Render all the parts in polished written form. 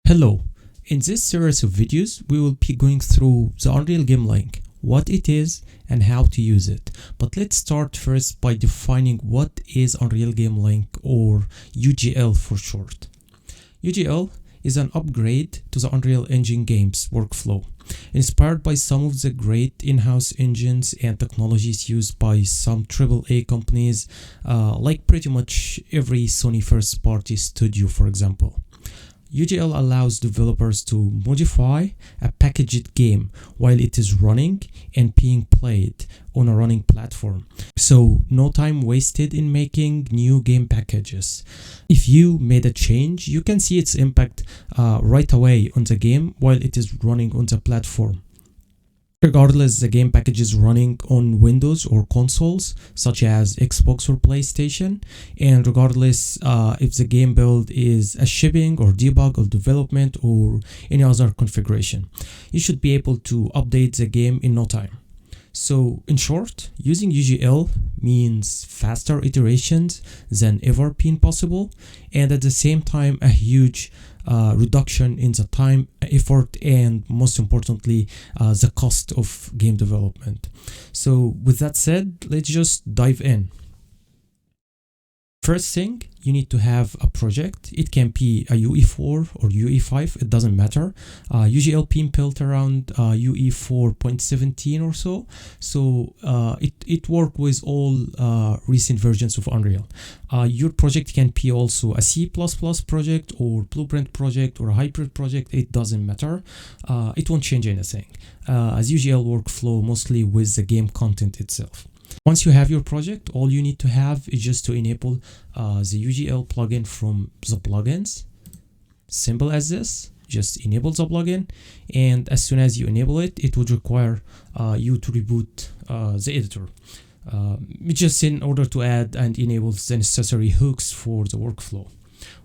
Hello, in this series of videos we will be going through the Unreal Game Link, what it is and how to use it. But let's start first by defining what is Unreal Game Link, or UGL for short. UGL is an upgrade to the Unreal Engine games workflow, inspired by some of the great in-house engines and technologies used by some AAA companies, like pretty much every Sony first-party studio, for example. UGL allows developers to modify a packaged game while it is running and being played on a running platform. So no time wasted in making new game packages. If you made a change, you can see its impact right away on the game while it is running on the platform, regardless the game package is running on Windows or consoles such as Xbox or PlayStation, and regardless if the game build is a shipping or debug or development or any other configuration. You should be able to update the game in no time. So in short, using UGL means faster iterations than ever been possible, and at the same time a huge reduction in the time, effort, and most importantly the cost of game development. So with that said, let's just dive in. First thing, you need to have a project. It can be a UE4 or UE5, it doesn't matter. UGL being built around UE 4.17 or so. So it works with all recent versions of Unreal. Your project can be also a C++ project or Blueprint project or a hybrid project, it doesn't matter. It won't change anything, as UGL workflow mostly with the game content itself. Once you have your project, all you need to have is just to enable the UGL plugin from the plugins. Simple as this. Just enable the plugin, and as soon as you enable it, it would require you to reboot the editor, just in order to add and enable the necessary hooks for the workflow.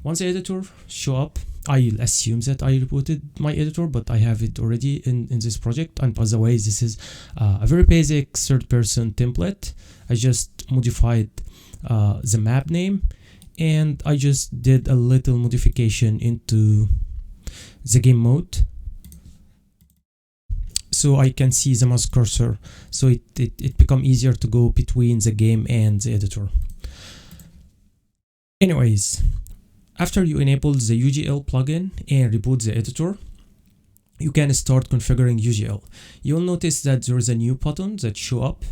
Once the editor show up, I'll assume that I rebooted my editor, but I have it already in this project. And by the way, this is a very basic third-person template. I just modified the map name, and I just did a little modification into the game mode, so I can see the mouse cursor, so it become easier to go between the game and the editor. Anyways, after you enable the UGL plugin and reboot the editor, you can start configuring UGL. You'll notice that there is a new button that show up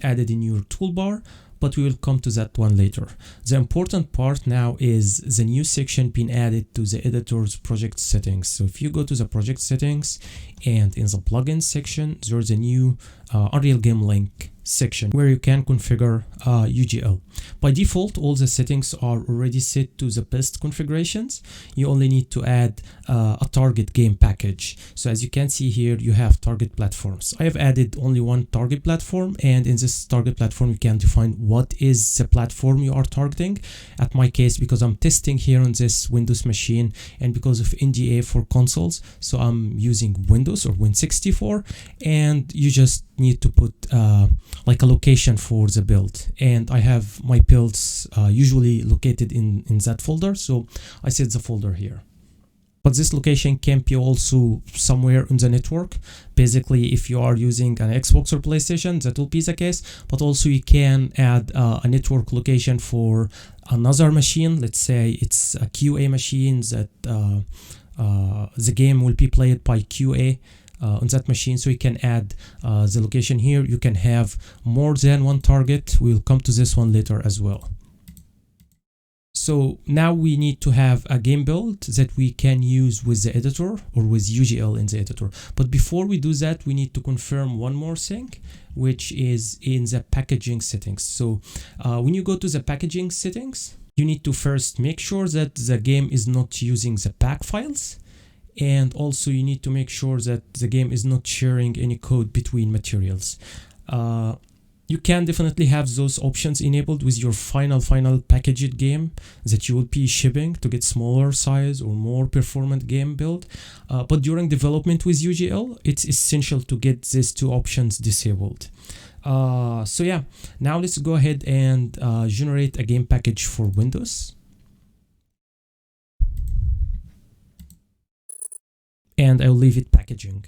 added in your toolbar, but we will come to that one later. The important part now is the new section being added to the editor's project settings. So if you go to the project settings and in the plugins section, there's a new Unreal Game Link section where you can configure UGL. By default, all the settings are already set to the best configurations. You only need to add a target game package. So as you can see here, you have target platforms. I have added only one target platform, and in this target platform you can define what is the platform you are targeting. At my case, because I'm testing here on this Windows machine and because of NDA for consoles, so I'm using Windows or Win64, and you just need to put like a location for the build, and I have my builds usually located in that folder, so I set the folder here. But this location can be also somewhere on the network. Basically, if you are using an Xbox or PlayStation, that will be the case, but also you can add a network location for another machine. Let's say it's a QA machine that the game will be played by QA on that machine, so you can add the location here. You can have more than one target. We'll come to this one later as well. So now we need to have a game build that we can use with the editor or with UGL in the editor. But before we do that, we need to confirm one more thing, which is in the packaging settings. So when you go to the packaging settings, you need to first make sure that the game is not using the pack files. And also you need to make sure that the game is not sharing any code between materials. You can definitely have those options enabled with your final packaged game that you will be shipping to get smaller size or more performant game build. But during development with UGL, it's essential to get these two options disabled. So yeah, now let's go ahead and generate a game package for Windows. and I'll leave it packaging.